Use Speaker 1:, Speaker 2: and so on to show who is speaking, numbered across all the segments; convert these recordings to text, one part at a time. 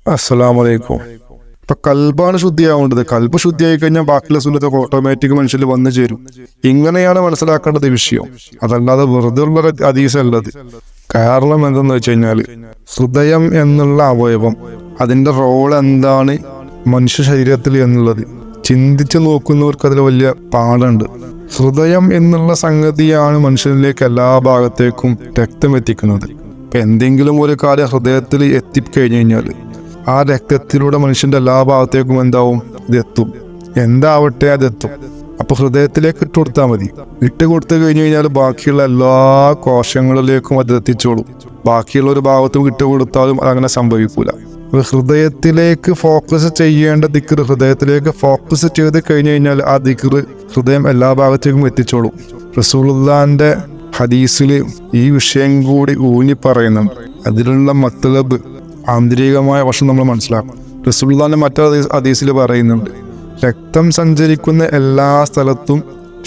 Speaker 1: അസ്സലാമലൈക്കും. ഇപ്പൊ കൽബാണ് ശുദ്ധിയാവേണ്ടത്. കൽബ് ശുദ്ധിയായി കഴിഞ്ഞാൽ ബാക്കിയുള്ള സുന്നത്തൊക്കെ ഓട്ടോമാറ്റിക് മനുഷ്യന് വന്നു ചേരും. ഇങ്ങനെയാണ് മനസ്സിലാക്കേണ്ടത് വിഷയം. അതല്ലാതെ വെറുതെ ഉള്ള ഹദീസല്ലത്. കാരണം എന്തെന്ന് വെച്ച് കഴിഞ്ഞാല് ഹൃദയം എന്നുള്ള അവയവം, അതിന്റെ റോൾ എന്താണ് മനുഷ്യ ശരീരത്തിൽ എന്നുള്ളത് ചിന്തിച്ചു നോക്കുന്നവർക്ക് അതിൽ വലിയ പാടുണ്ട്. ഹൃദയം എന്നുള്ള സംഗതിയാണ് മനുഷ്യനിലേക്ക് എല്ലാ ഭാഗത്തേക്കും രക്തം എത്തിക്കുന്നത്. ഇപ്പൊ എന്തെങ്കിലും ഒരു കാര്യം ഹൃദയത്തിൽ എത്തിക്കഴിഞ്ഞു കഴിഞ്ഞാൽ ആ രക്തത്തിലൂടെ മനുഷ്യന്റെ എല്ലാ ഭാഗത്തേക്കും എന്താവും, ഇതെത്തും. എന്താവട്ടെ അതെത്തും. അപ്പൊ ഹൃദയത്തിലേക്ക് ഇട്ട് കൊടുത്താൽ മതി. ഇട്ട് കൊടുത്തു കഴിഞ്ഞു കഴിഞ്ഞാൽ ബാക്കിയുള്ള എല്ലാ കോശങ്ങളിലേക്കും അത് എത്തിച്ചോളും. ബാക്കിയുള്ള ഒരു ഭാഗത്തും ഇട്ട് കൊടുത്താലും അതങ്ങനെ സംഭവിക്കൂല. ഹൃദയത്തിലേക്ക് ഫോക്കസ് ചെയ്യേണ്ട ദിക്ർ ഹൃദയത്തിലേക്ക് ഫോക്കസ് ചെയ്ത് കഴിഞ്ഞു കഴിഞ്ഞാൽ ആ ദിക്ർ ഹൃദയം എല്ലാ ഭാഗത്തേക്കും എത്തിച്ചോളും. റസൂലുള്ളാഹിന്റെ ഹദീസിൽ ഈ വിഷയം കൂടി ഊന്നി പറയുന്നുണ്ട്. അതിലുള്ള മത്ലബ്, ആന്തരികമായ വശം നമ്മൾ മനസ്സിലാക്കും. റസൂലുള്ളാഹിന്റെ മറ്റൊരു ഹദീസിൽ പറയുന്നുണ്ട്, രക്തം സഞ്ചരിക്കുന്ന എല്ലാ സ്ഥലത്തും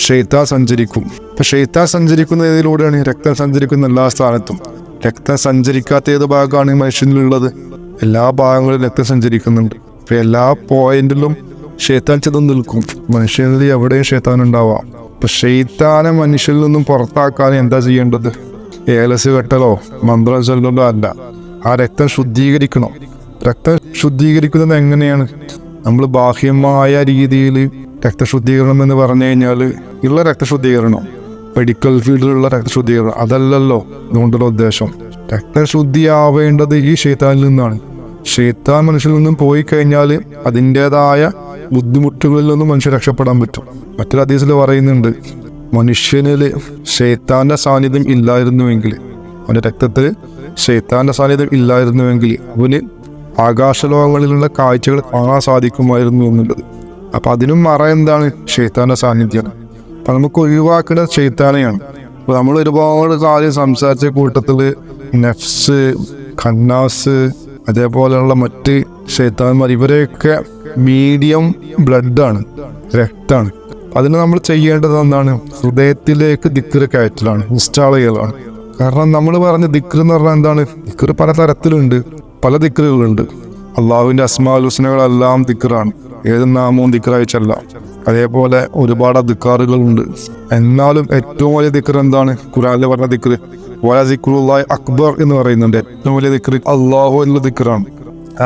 Speaker 1: ശൈത്താൻ സഞ്ചരിക്കും. ഇപ്പൊ ശൈത്താൻ സഞ്ചരിക്കുന്ന ഇതിലൂടെയാണ് രക്തം സഞ്ചരിക്കുന്ന എല്ലാ സ്ഥാനത്തും. രക്തം സഞ്ചരിക്കാത്ത ഏത് ഭാഗമാണ് മനുഷ്യനിലുള്ളത്? എല്ലാ ഭാഗങ്ങളിലും രക്തം സഞ്ചരിക്കുന്നുണ്ട്. ഇപ്പൊ എല്ലാ പോയിന്റിലും ശൈത്താൻ ചെന്ന് നിൽക്കും. മനുഷ്യനിൽ എവിടെയും ശൈത്താൻ ഉണ്ടാവാം. ഇപ്പൊ ശൈത്താനെ മനുഷ്യനിൽ നിന്നും പുറത്താക്കാൻ എന്താ ചെയ്യേണ്ടത്? ഏലസ് കെട്ടലോ മന്ത്രം ചൊല്ലലോ അല്ല, ആ രക്തം ശുദ്ധീകരിക്കണം. രക്തം ശുദ്ധീകരിക്കുന്നത് എങ്ങനെയാണ്? നമ്മൾ ബാഹ്യമായ രീതിയിൽ രക്തശുദ്ധീകരണം എന്ന് പറഞ്ഞു കഴിഞ്ഞാൽ ഉള്ള രക്തശുദ്ധീകരണം, മെഡിക്കൽ ഫീൽഡിലുള്ള രക്തശുദ്ധീകരണം അതല്ലല്ലോ ഇതുകൊണ്ടുള്ള ഉദ്ദേശം. രക്തശുദ്ധിയാവേണ്ടത് ഈ ശൈത്താനിൽ നിന്നാണ്. ശൈത്താൻ മനുഷ്യനിൽ നിന്നും പോയി കഴിഞ്ഞാൽ അതിൻ്റെതായ ബുദ്ധിമുട്ടുകളിൽ നിന്നും മനുഷ്യൻ രക്ഷപ്പെടാൻ പറ്റും. മറ്റൊരു ഹദീസിൽ പറയുന്നുണ്ട്, മനുഷ്യനില് ശൈത്താന്റെ സാന്നിധ്യം ഇല്ലായിരുന്നുവെങ്കിൽ, അവന്റെ രക്തത്തിൽ ശൈത്താന്റെ സാന്നിധ്യം ഇല്ലായിരുന്നുവെങ്കിൽ അവന് ആകാശലോകങ്ങളിലുള്ള കാഴ്ചകൾ കാണാൻ സാധിക്കുമായിരുന്നു എന്നുള്ളത്. അപ്പൊ അതിനും മറ എന്താണ്? ശൈത്താന്റെ സാന്നിധ്യമാണ്. അപ്പൊ നമുക്ക് ഒഴിവാക്കേണ്ടത് ശൈത്താനെയാണ്. അപ്പൊ നമ്മൾ ഒരുപാട് കാര്യം സംസാരിച്ച കൂട്ടത്തില് നഫ്സ്, ഖന്നാസ്, അതേപോലെയുള്ള മറ്റ് ശൈത്താന്മാർ, ഇവരെയൊക്കെ മീഡിയം ബ്ലഡാണ്, രക്താണ്. അതിന് നമ്മൾ ചെയ്യേണ്ടത് എന്താണ്? ഹൃദയത്തിലേക്ക് ദിക്ർ കയറ്റലാണ്, ഇൻസ്റ്റാൾ ചെയ്യലാണ്. കാരണം നമ്മൾ പറഞ്ഞ ദിക്ർ എന്ന് പറഞ്ഞാൽ എന്താണ്? ദിക്ർ പല തരത്തിലുണ്ട്, പല ദിക്റുകളുണ്ട്. അള്ളാഹുവിന്റെ അസ്മാഉൽ ഹുസ്നകളെല്ലാം ദിക്റാണ്. ഏത് നാമവും ദിക്റായിച്ചല്ല. അതേപോലെ ഒരുപാട് ദിക്കാറുകളുണ്ട്. എന്നാലും ഏറ്റവും വലിയ ദിക്ർ എന്താണ്? ഖുർആനിൽ പറഞ്ഞ ദിക്ർ വല ദിക്റുല്ലാഹി അക്ബർ എന്ന് പറയുന്നുണ്ട്. ഏറ്റവും വലിയ ദിക്ർ അള്ളാഹു എന്നുള്ള ദിക്റാണ്.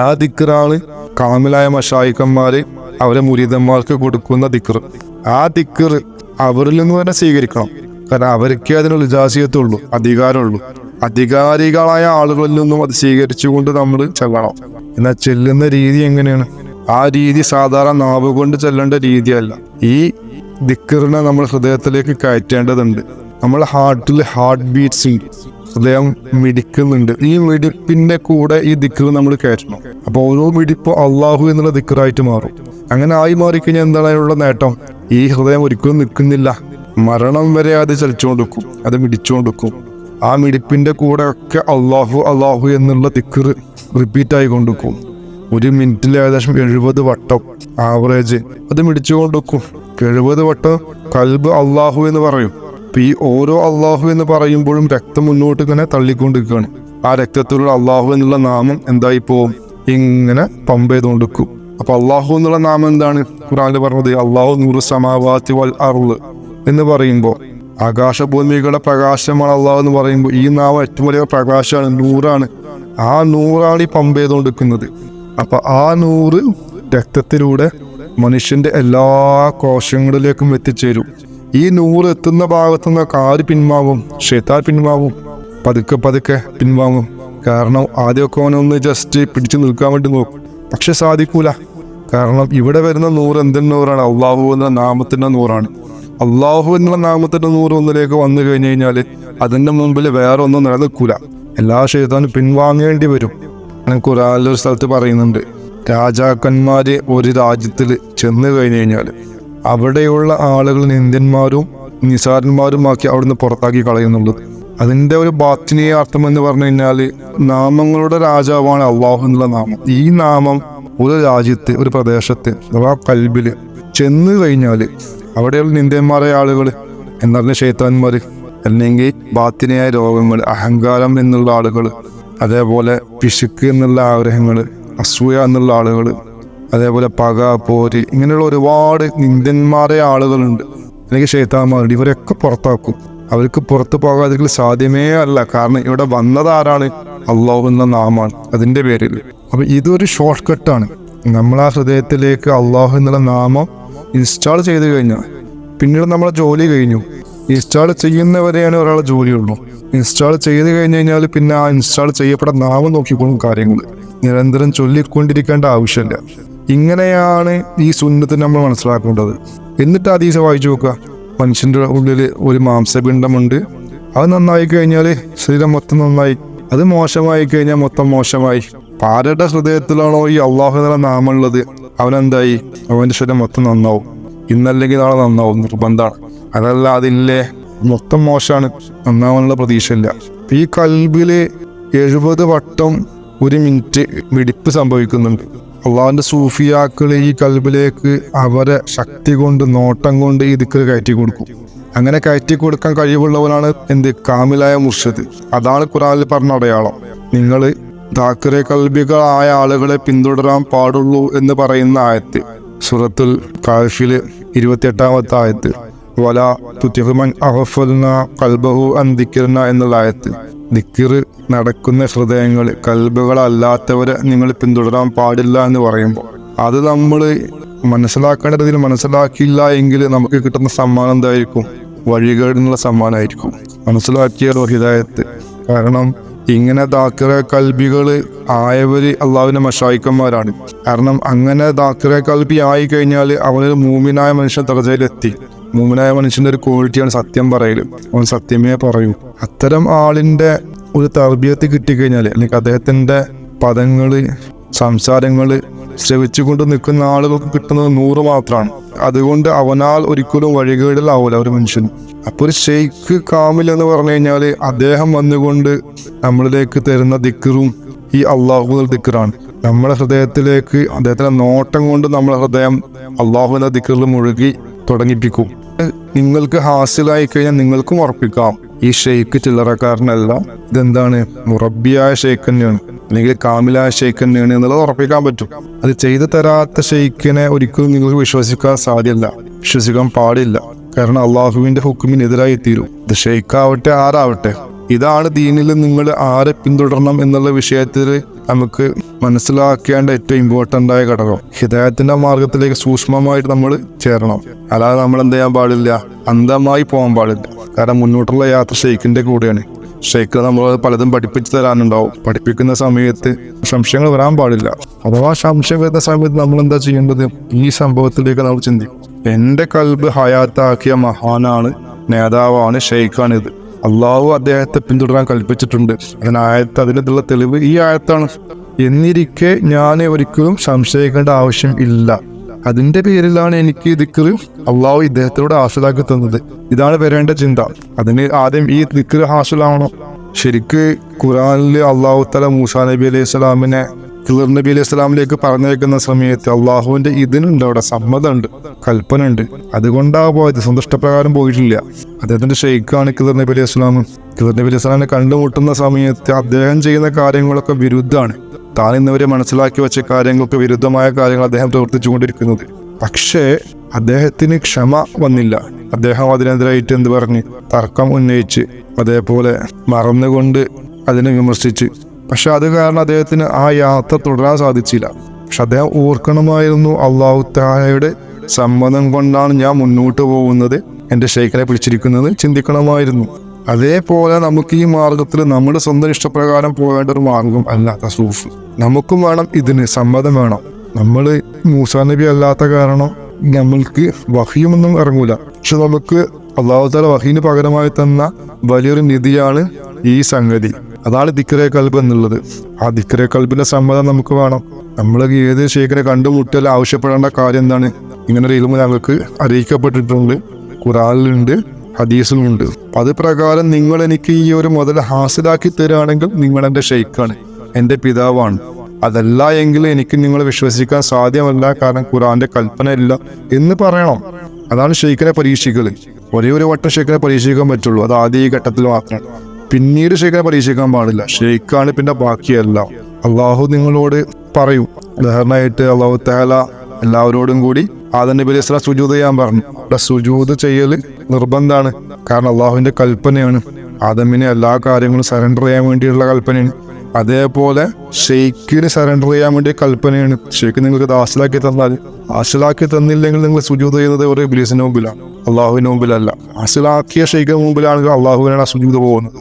Speaker 1: ആ ദിക്റാണ് കാമിലായ മശായിഖന്മാര് അവരെ മുരീദന്മാർക്ക് കൊടുക്കുന്ന ദിക്ർ. ആ ദിക്ർ അവരിൽ നിന്ന് തന്നെ സ്വീകരിക്കണം. കാരണം അവർക്ക് അതിനുള്ള ഇജാസിയത്തുള്ളൂ, അധികാരമുള്ളൂ. അധികാരികളായ ആളുകളിൽ നിന്നും അത് സ്വീകരിച്ചുകൊണ്ട് നമ്മൾ ചെല്ലണം. എന്നാൽ ചെല്ലുന്ന രീതി എങ്ങനെയാണ്? ആ രീതി സാധാരണ നാവ് കൊണ്ട് ചെല്ലേണ്ട രീതിയല്ല. ഈ ദിക്റിനെ നമ്മൾ ഹൃദയത്തിലേക്ക് കയറ്റേണ്ടതുണ്ട്. നമ്മൾ ഹാർട്ടിൽ ഹാർട്ട് ബീറ്റ്സ്, ഹൃദയം മിടിക്കുന്നുണ്ട്. ഈ മിടിപ്പിന്റെ കൂടെ ഈ ദിക്ർ നമ്മൾ കയറ്റണം. അപ്പൊ ഓരോ മിടിപ്പോ അള്ളാഹു എന്നുള്ള ദിക്റായിട്ട് മാറും. അങ്ങനെ ആയി മാറിക്കഴിഞ്ഞാൽ എന്താണ് അതിനുള്ള നേട്ടം? ഈ ഹൃദയം ഒരിക്കലും നിൽക്കുന്നില്ല, മരണം വരെ അത് ചലിച്ചുകൊണ്ടിരിക്കും, അത് മിടിച്ചുകൊണ്ടിരിക്കും. ആ മിടിപ്പിന്റെ കൂടെ ഒക്കെ അള്ളാഹു അള്ളാഹു എന്നുള്ള ദിക്ർ റിപ്പീറ്റ് ആയിക്കൊണ്ടിരിക്കും. ഒരു മിനിറ്റിൽ ഏകദേശം 70 വട്ടം ആവറേജ് അത് മിടിച്ചുകൊണ്ടിരിക്കും. 70 വട്ടം കൽബ് അള്ളാഹു എന്ന് പറയും. അപ്പൊ ഈ ഓരോ അള്ളാഹു എന്ന് പറയുമ്പോഴും രക്തം മുന്നോട്ട് ഇങ്ങനെ തള്ളിക്കൊണ്ടിരിക്കുകയാണ്. ആ രക്തത്തിലുള്ള അള്ളാഹു എന്നുള്ള നാമം എന്തായി പോവും? ഇങ്ങനെ പമ്പ് ചെയ്തുകൊണ്ടിരിക്കും. അപ്പൊ അള്ളാഹു എന്നുള്ള നാമം എന്താണ്? ഖുർആനിൽ പറഞ്ഞത് അള്ളാഹു നൂറു സമാവാതി വൽ അർള് എന്ന് പറയുമ്പോൾ ആകാശഭൂമികളുടെ പ്രകാശമാണ് അള്ളാഹു എന്ന് പറയുമ്പോൾ ഈ നാമം ഏറ്റവും വലിയ പ്രകാശമാണ്, നൂറാണ്. ആ നൂറാണ് ഈ പമ്പ് ചെയ്തുകൊണ്ടിരിക്കുന്നത്. അപ്പൊ ആ നൂറ് രക്തത്തിലൂടെ മനുഷ്യന്റെ എല്ലാ കോശങ്ങളിലേക്കും എത്തിച്ചേരും. ഈ നൂറ് എത്തുന്ന ഭാഗത്തുനിന്നൊക്കെ ആര് പിൻവാങ്ങും? ശൈത്താൻ പിൻവാങ്ങും. പതുക്കെ പതുക്കെ പിൻവാങ്ങും. കാരണം ആദ്യമൊക്കെ അവനൊന്ന് ജസ്റ്റ് പിടിച്ചു നിൽക്കാൻ വേണ്ടി നോക്കും, പക്ഷെ സാധിക്കൂല. കാരണം ഇവിടെ വരുന്ന നൂറ് എന്തിൻ്റെ നൂറാണ്? അള്ളാഹു എന്ന നാമത്തിന്റെ നൂറാണ്. അള്ളാഹു എന്നുള്ള നാമത്തിന്റെ നൂറ് ഒന്നിലേക്ക് വന്നു കഴിഞ്ഞു കഴിഞ്ഞാൽ അതിന്റെ മുമ്പിൽ വേറെ ഒന്നും നിലനിൽക്കൂല. എല്ലാ ശൈത്താനും പിൻവാങ്ങേണ്ടി വരും. ഖുർആനിൽ ഒരു സ്ഥലത്ത് പറയുന്നുണ്ട്, രാജാക്കന്മാര് ഒരു രാജ്യത്തിൽ ചെന്ന് കഴിഞ്ഞു കഴിഞ്ഞാൽ അവിടെയുള്ള ആളുകൾ നിന്ദ്യന്മാരും നിസാരന്മാരുമാക്കി അവിടുന്ന് പുറത്താക്കി കളയുന്നുള്ളത്. അതിന്റെ ഒരു ബാത്തിനീയ അർത്ഥം എന്ന് പറഞ്ഞു കഴിഞ്ഞാൽ നാമങ്ങളുടെ രാജാവാണ് അള്ളാഹു എന്നുള്ള നാമം. ഈ നാമം ഒരു രാജ്യത്ത്, ഒരു പ്രദേശത്ത് അഥവാ കൽബില് ചെന്ന് കഴിഞ്ഞാൽ അവിടെയുള്ള നിന്ദ്യന്മാരായ ആളുകൾ എന്നറിഞ്ഞ ശൈത്താന്മാർ, അല്ലെങ്കിൽ ബാത്തിനായ രോഗങ്ങൾ, അഹങ്കാരം എന്നുള്ള ആളുകൾ, അതേപോലെ പിശുക്ക് എന്നുള്ള ആഗ്രഹങ്ങൾ, അസൂയ എന്നുള്ള ആളുകൾ, അതേപോലെ പക, പോര്, ഇങ്ങനെയുള്ള ഒരുപാട് നിന്ദ്യന്മാരായ ആളുകളുണ്ട്, അല്ലെങ്കിൽ ശൈത്താന്മാരുണ്ട്. ഇവരൊക്കെ പുറത്താക്കും. അവർക്ക് പുറത്തു പോകാതിരിക്കൽ സാധ്യമേ അല്ല. കാരണം ഇവിടെ വന്നത് ആരാണ്? അള്ളാഹു എന്ന നാമാണ്. അതിൻ്റെ പേരിൽ അപ്പം ഇതൊരു ഷോർട്ട് കട്ടാണ്. നമ്മൾ ആ ഹൃദയത്തിലേക്ക് അള്ളാഹു എന്നുള്ള നാമം ഇൻസ്റ്റാൾ ചെയ്ത് കഴിഞ്ഞാൽ പിന്നീട് നമ്മളെ ജോലി കഴിഞ്ഞു. ഇൻസ്റ്റാൾ ചെയ്യുന്നവരെയാണ് ഒരാളെ ജോലിയുള്ളൂ. ഇൻസ്റ്റാൾ ചെയ്ത് കഴിഞ്ഞ് കഴിഞ്ഞാൽ പിന്നെ ആ ഇൻസ്റ്റാൾ ചെയ്യപ്പെട്ട നാമം നോക്കിക്കൊള്ളും കാര്യങ്ങൾ. നിരന്തരം ചൊല്ലിക്കൊണ്ടിരിക്കേണ്ട ആവശ്യമില്ല. ഇങ്ങനെയാണ് ഈ സുന്നത്ത് നമ്മൾ മനസ്സിലാക്കേണ്ടത്. എന്നിട്ട് ഹദീസ് വായിച്ചു നോക്കുക. മനുഷ്യൻ്റെ ഉള്ളിൽ ഒരു മാംസപിണ്ഡമുണ്ട്. അത് നന്നായി കഴിഞ്ഞാൽ ശരീരം മൊത്തം നന്നായി. അത് മോശമായി കഴിഞ്ഞാൽ മൊത്തം മോശമായി. ആരുടെ ഹൃദയത്തിലാണോ ഈ അള്ളാഹു എന്നുള്ള നാമുള്ളത്, അവനെന്തായി? അവൻ്റെ ശരീരം മൊത്തം നന്നാവും. ഇന്നല്ലെങ്കിൽ നാളെ നന്നാവും, നിർബന്ധമാണ്. അതല്ല അതില്ലേ മൊത്തം മോശമാണ്, നന്നാവാനുള്ള പ്രതീക്ഷയില്ല. ഈ കൽബില് 70 വട്ടം ഒരു മിനിറ്റ് മിടിപ്പ് സംഭവിക്കുന്നുണ്ട്. അള്ളാഹുവിൻ്റെ സൂഫിയാക്കൾ ഈ കൽബിലേക്ക് അവരെ ശക്തി കൊണ്ട്, നോട്ടം കൊണ്ട് ഈ ദിക്ർ കയറ്റി കൊടുക്കും. അങ്ങനെ കയറ്റി കൊടുക്കാൻ കഴിവുള്ളവനാണ് കാമിലായ മുർഷിദ്. അതാണ് ഖുർആനിൽ പറഞ്ഞ അടയാളം. നിങ്ങൾ ദാക്കിറെ കൽബികളായ ആളുകളെ പിന്തുടരാൻ പാടുള്ളൂ എന്ന് പറയുന്ന ആയത്ത് സൂറത്തുൽ കാഫിൽ 28-ാമത്തെ ആയത്ത്, വല തുതിഉമൻ അഗ്ഫൽന ഖൽബഹു അൻ ദിക്ർന എന്നുള്ള ആയത്ത്. ദിക്ർ നടക്കുന്ന ഹൃദയങ്ങൾ, കൽബുകളല്ലാത്തവരെ നിങ്ങൾ പിന്തുടരാൻ പാടില്ല എന്ന് പറയുമ്പോൾ അത് നമ്മൾ മനസ്സിലാക്കേണ്ടതിൽ മനസ്സിലാക്കിയില്ല എങ്കിൽ നമുക്ക് കിട്ടുന്ന സമ്മാനം എന്തായിരിക്കും? വഴികേടിനുള്ള സമ്മാനമായിരിക്കും. മനസ്സിലാക്കിയാലോ ഹിദായത്ത്. കാരണം ഇങ്ങനെ ദാക്കിറെ കൽബികൾ ആയവര് അള്ളാഹുവിന്റെ മശായിക്കന്മാരാണ്. കാരണം അങ്ങനെ ദാക്കിറെ കൽബി ആയി കഴിഞ്ഞാൽ അവനൊരു മൂമിനായ മനുഷ്യൻ ദർജയിലെത്തി. മൂമിനായ മനുഷ്യന്റെ ഒരു ക്വാളിറ്റിയാണ് സത്യം പറയല്. അവൻ സത്യമേ പറയൂ. അത്തരം ആളിന്റെ ഒരു തർബിയത്ത് കിട്ടിക്കഴിഞ്ഞാൽ, അല്ലെങ്കിൽ അദ്ദേഹത്തിന്റെ പദങ്ങള്, സംസാരങ്ങള് ശ്രവിച്ചുകൊണ്ട് നിൽക്കുന്ന ആളുകൾക്ക് കിട്ടുന്നത് 100 മാത്രമാണ്. അതുകൊണ്ട് അവനാൽ ഒരിക്കലും വഴികേടിലാവൂല ഒരു മനുഷ്യന്. അപ്പൊ ഒരു ഷെയ്ഖ് കാമിൽ എന്ന് പറഞ്ഞു കഴിഞ്ഞാൽ അദ്ദേഹം വന്നുകൊണ്ട് നമ്മളിലേക്ക് തരുന്ന ദിക്റും ഈ അള്ളാഹു ദിക്റാണ്. നമ്മുടെ ഹൃദയത്തിലേക്ക് അദ്ദേഹത്തിന്റെ നോട്ടം കൊണ്ട് നമ്മളെ ഹൃദയം അള്ളാഹുവിന്റെ ദിക്റിൽ മുഴുകി തുടങ്ങിപ്പിക്കും. നിങ്ങൾക്ക് ഹാസിലായി കഴിഞ്ഞാൽ നിങ്ങൾക്കും ഉറപ്പിക്കാം, ഈ ഷെയ്ഖ് ചില്ലറക്കാരനല്ല, ഇതെന്താണ് മുറബിയായ ഷെയ്ഖ് തന്നെയാണ്, അല്ലെങ്കിൽ കാമിലായ ഷെയ്ഖ് തന്നെയാണ് എന്നുള്ളത് ഉറപ്പിക്കാൻ പറ്റും. അത് ചെയ്തു തരാത്ത ഷെയ്ഖിനെ ഒരിക്കലും നിങ്ങൾക്ക് വിശ്വസിക്കാൻ സാധ്യമല്ല, വിശ്വസിക്കാൻ പാടില്ല. കാരണം അള്ളാഹുവിന്റെ ഹുക്കുമിനെതിരായി തീരും. ഇത് ഷെയ്ഖാവട്ടെ ആരാവട്ടെ. ഇതാണ് ദീനിൽ നിങ്ങൾ ആരെ പിന്തുടരണം എന്നുള്ള വിഷയത്തിൽ നമുക്ക് മനസ്സിലാക്കേണ്ട ഏറ്റവും ഇമ്പോർട്ടൻ്റ് ആയ ഘടകം. ഹിദായത്തിന്റെ മാർഗത്തിലേക്ക് സൂക്ഷ്മമായിട്ട് നമ്മൾ ചേരണം. അല്ലാതെ നമ്മൾ എന്ത് ചെയ്യാൻ പാടില്ല? അന്ധമായി പോകാൻ പാടില്ല. കാരണം മുന്നോട്ടുള്ള യാത്ര ഷെയ്ഖിന്റെ കൂടെയാണ്. ഷെയ്ഖ് നമ്മൾ പലതും പഠിപ്പിച്ചു തരാനുണ്ടാവും. പഠിപ്പിക്കുന്ന സമയത്ത് സംശയങ്ങൾ വരാൻ പാടില്ല. അഥവാ സംശയം വരുന്ന സമയത്ത് നമ്മൾ എന്താ ചെയ്യേണ്ടത്? ഈ സംഭവത്തിലേക്ക് നമ്മൾ ചിന്തിക്കും. എന്റെ കൽബ് ഹയാത്താക്കിയ മഹാനാണ്, നേതാവാണ്, ഷെയ്ഖാണ് ഇത്. അള്ളാഹു അദ്ദേഹത്തെ പിന്തുടരാൻ കൽപ്പിച്ചിട്ടുണ്ട്. അതിനുള്ള തെളിവ് ഈ ആയത്താണ്. എന്നിരിക്കെ ഞാൻ ഒരിക്കലും സംശയിക്കേണ്ട ആവശ്യം ഇല്ല. അതിന്റെ പേരിലാണ് എനിക്ക് ദിക്ർ അള്ളാഹു ഇദ്ദേഹത്തോട് ഹാസിലാക്കി തന്നത്. ഇതാണ് വരേണ്ട ചിന്ത. അതിന് ആദ്യം ഈ ദിക്ർ ഹാസിലാവണം. ശരിക്ക് ഖുർആനിൽ അള്ളാഹു തആല മൂസാ നബി അലൈഹി സ്വലാമിനെ ഖിളിർ നബി അലൈഹി സ്വലാമിലേക്ക് പറഞ്ഞേക്കുന്ന സമയത്ത് അള്ളാഹുവിന്റെ ഇതിനുണ്ട്, അവിടെ സമ്മതമുണ്ട്, കൽപ്പന ഉണ്ട്. അതുകൊണ്ടാ പോയത്, സന്തുഷ്ടപ്രകാരം പോയിട്ടില്ല. അദ്ദേഹത്തിന്റെ ഷെയ്ഖാണ് ഖിളിർ നബി അലൈഹി സ്വലാം. ഖിളിർ നബി അലൈഹി സ്വലാമിനെ കണ്ടുമുട്ടുന്ന സമയത്ത് അദ്ദേഹം ചെയ്യുന്ന കാര്യങ്ങളൊക്കെ വിരുദ്ധമാണ്. താൻ ഇന്നവരെ മനസ്സിലാക്കി വെച്ച കാര്യങ്ങൾക്ക് വിരുദ്ധമായ കാര്യങ്ങൾ അദ്ദേഹം പ്രവർത്തിച്ചുകൊണ്ടിരിക്കുന്നത്. പക്ഷേ അദ്ദേഹത്തിന് ക്ഷമ വന്നില്ല. അദ്ദേഹം അതിനെതിരായിട്ട് എന്ത് പറഞ്ഞ് തർക്കം ഉന്നയിച്ച്, അതേപോലെ മറന്നുകൊണ്ട് അതിനെ വിമർശിച്ച്. പക്ഷെ അത് കാരണം അദ്ദേഹത്തിന് ആ യാത്ര തുടരാൻ സാധിച്ചില്ല. പക്ഷെ അദ്ദേഹം ഓർക്കണമായിരുന്നു, അള്ളാഹു തആലയുടെ സമ്മതം കൊണ്ടാണ് ഞാൻ മുന്നോട്ട് പോകുന്നത്, എൻ്റെ ഷെയ്ഖിനെ പിടിച്ചിരിക്കുന്നത് ചിന്തിക്കണമായിരുന്നു. അതേപോലെ നമുക്ക് ഈ മാർഗത്തിൽ നമ്മുടെ സ്വന്തം ഇഷ്ടപ്രകാരം പോകേണ്ട ഒരു മാർഗം അല്ല തസൂഫ്. നമുക്കും വേണം, ഇതിന് സമ്മതം വേണം. നമ്മൾ മൂസാ നബി അല്ലാത്ത കാരണം നമ്മൾക്ക് വഹിയൊന്നും ഇറങ്ങൂല. പക്ഷെ നമുക്ക് അല്ലാഹു തആല വഹീന് പകരമായി തന്ന വലിയൊരു നിധിയാണ് ഈ സംഗതി. അതാണ് ദിക്റെ കൽബ് എന്നുള്ളത്. ആ ദിക്റെ കൽബിന്റെ സമ്മതം നമുക്ക് വേണം. നമ്മൾ ഏത് ഷെയ്ഖിനെ കണ്ടുമുട്ടിയാൽ ആവശ്യപ്പെടേണ്ട കാര്യം എന്താണ്? ഇങ്ങനൊരു ഇൽമു ഞങ്ങൾക്ക് അറിയിക്കപ്പെട്ടിട്ടുണ്ട്, ഖുർആനിലുണ്ട്, ഹദീസിലുണ്ട്. അത് പ്രകാരം നിങ്ങൾ എനിക്ക് ഈ ഒരു മുതൽ ഹാസിലാക്കി തരികയാണെങ്കിൽ നിങ്ങൾ എൻ്റെ ഷെയ്ഖാണ്, എൻ്റെ പിതാവാണ്. അതല്ല എങ്കിൽ എനിക്ക് നിങ്ങളെ വിശ്വസിക്കാൻ സാധ്യമല്ല, കാരണം ഖുർആന്റെ കൽപ്പന ഇല്ല എന്ന് പറയണം. അതാണ് ഷെയ്ഖിനെ പരീക്ഷിക്കല്. ഒരേ ഒരു വട്ടം ഷെയ്ഖിനെ പരീക്ഷിക്കാൻ പറ്റുള്ളൂ, അത് ആദ്യ ഈ ഘട്ടത്തിൽ മാത്രമാണ്. പിന്നീട് ഷെയ്ഖിനെ പരീക്ഷിക്കാൻ പാടില്ല. ഷെയ്ഖാണ് പിന്നെ ബാക്കിയെല്ലാം. അള്ളാഹു നിങ്ങളോട് പറയും. ഉദാഹരണമായിട്ട് അള്ളാഹു തആല എല്ലാവരോടും കൂടി ആദം നബി അലൈഹി സ്വലാം സുജൂദ് ചെയ്യാൻ പറഞ്ഞു. അവിടെ സുജൂദ് ചെയ്യൽ നിർബന്ധമാണ്. കാരണം അള്ളാഹുവിന്റെ കൽപ്പനയാണ്. ആദമിനെ എല്ലാ കാര്യങ്ങളും സറണ്ടർ ചെയ്യാൻ വേണ്ടിയുള്ള കൽപ്പനയാണ്. അതേപോലെ ഷെയ്ഖിന് സറണ്ടർ ചെയ്യാൻ വേണ്ടിയ കൽപ്പനയാണ്. ഷെയ്ഖ് നിങ്ങൾക്ക് ഇത് ഹാസിലാക്കി തന്നാൽ, ഹാസിലാക്കി തന്നില്ലെങ്കിൽ നിങ്ങൾ സുജൂദ് ചെയ്യുന്നത് ഒരു ഇബ്ലീസിന്റെ മുമ്പിലാണ്, അള്ളാഹുവിന്റെ മുമ്പിലല്ല. ഹാസിലാക്കിയ ഷെയ്ഖിന്റെ മുമ്പിലാണെങ്കിൽ അള്ളാഹുവിനാണ് സുജൂദ് പോകുന്നത്.